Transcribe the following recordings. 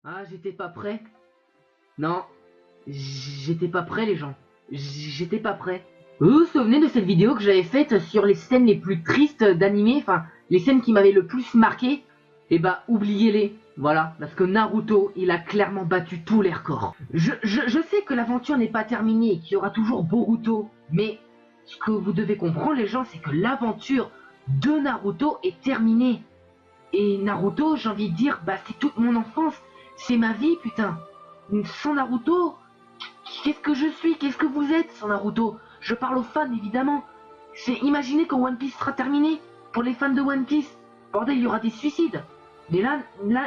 Ah, j'étais pas prêt. Non, j'étais pas prêt, les gens. J'étais pas prêt. Vous vous souvenez de cette vidéo que j'avais faite sur les scènes les plus tristes d'animé, enfin, les scènes qui m'avaient le plus marqué? Eh bah, oubliez-les. Voilà, parce que Naruto, il a clairement battu tous les records. Je sais que l'aventure n'est pas terminée et qu'il y aura toujours Boruto, mais ce que vous devez comprendre, les gens, c'est que l'aventure de Naruto est terminée. Et Naruto, j'ai envie de dire, bah c'est toute mon enfance, c'est ma vie, putain. Sans Naruto, qu'est-ce que je suis, qu'est-ce que vous êtes sans Naruto? Je parle aux fans, évidemment. C'est imaginez quand One Piece sera terminé. Pour les fans de One Piece, bordel, il y aura des suicides. Mais là,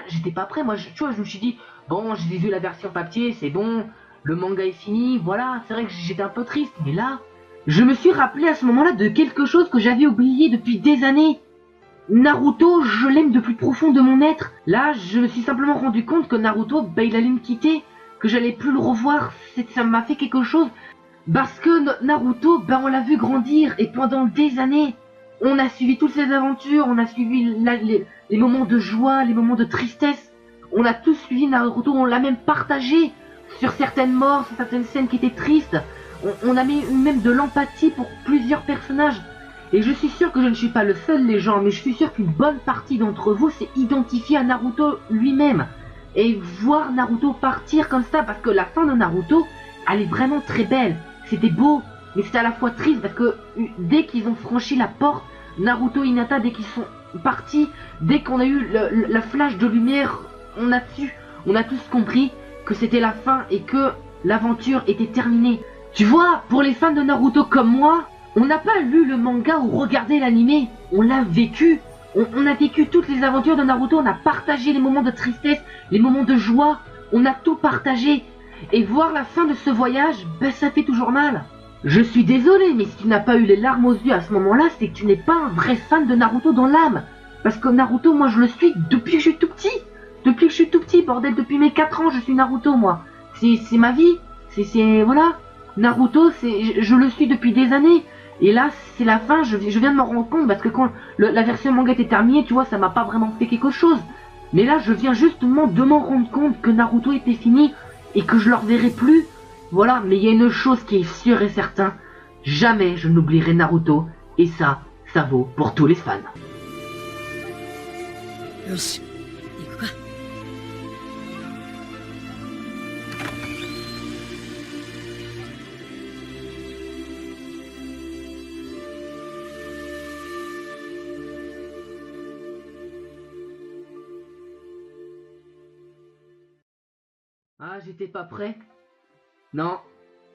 j'étais pas prêt. Moi, tu vois, je me suis dit, bon, j'ai vu la version papier, c'est bon, le manga est fini, voilà. C'est vrai que j'étais un peu triste, mais là, je me suis rappelé à ce moment-là de quelque chose que j'avais oublié depuis des années. Naruto, je l'aime de plus profond de mon être. Là, je me suis simplement rendu compte que Naruto, bah, il allait me quitter, que j'allais plus le revoir. Ça m'a fait quelque chose. Parce que Naruto, bah, on l'a vu grandir, et pendant des années, on a suivi toutes ses aventures, on a suivi les moments de joie, les moments de tristesse. On a tous suivi Naruto, on l'a même partagé sur certaines morts, sur certaines scènes qui étaient tristes. On a mis même de l'empathie pour plusieurs personnages. Et je suis sûr que je ne suis pas le seul, les gens, mais je suis sûr qu'une bonne partie d'entre vous s'est identifié à Naruto lui-même. Et voir Naruto partir comme ça, parce que la fin de Naruto, elle est vraiment très belle. C'était beau, mais c'était à la fois triste, parce que dès qu'ils ont franchi la porte, Naruto et Hinata, dès qu'ils sont partis, dès qu'on a eu la flash de lumière, on a tous compris que c'était la fin et que l'aventure était terminée. Tu vois, pour les fans de Naruto comme moi, on n'a pas lu le manga ou regardé l'animé, on l'a vécu. On a vécu toutes les aventures de Naruto, on a partagé les moments de tristesse, les moments de joie, on a tout partagé. Et voir la fin de ce voyage, ben ça fait toujours mal. Je suis désolé, mais si tu n'as pas eu les larmes aux yeux à ce moment-là, c'est que tu n'es pas un vrai fan de Naruto dans l'âme. Parce que Naruto, moi je le suis depuis que je suis tout petit. Depuis que je suis tout petit, bordel, depuis mes 4 ans, je suis Naruto, moi. C'est ma vie, voilà. Naruto, je le suis depuis des années. Et là, c'est la fin, je viens de m'en rendre compte, parce que quand la version manga était terminée, tu vois, ça m'a pas vraiment fait quelque chose. Mais là, je viens justement de m'en rendre compte que Naruto était fini, et que je le reverrai plus. Voilà, mais il y a une chose qui est sûre et certaine, jamais je n'oublierai Naruto, et ça vaut pour tous les fans. Yoshi, 行くか。Ah, j'étais pas prêt. Non,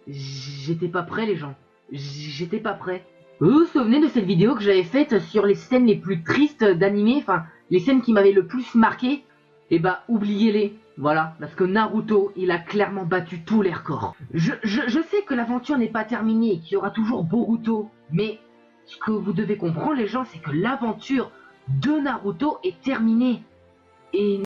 j'étais pas prêt, les gens. J'étais pas prêt. Vous vous souvenez de cette vidéo que j'avais faite sur les scènes les plus tristes d'animé, enfin, les scènes qui m'avaient le plus marqué? Eh bah, oubliez-les. Voilà, parce que Naruto, il a clairement battu tous les records. Je sais que l'aventure n'est pas terminée et qu'il y aura toujours Boruto, mais ce que vous devez comprendre, les gens, c'est que l'aventure de Naruto est terminée. Et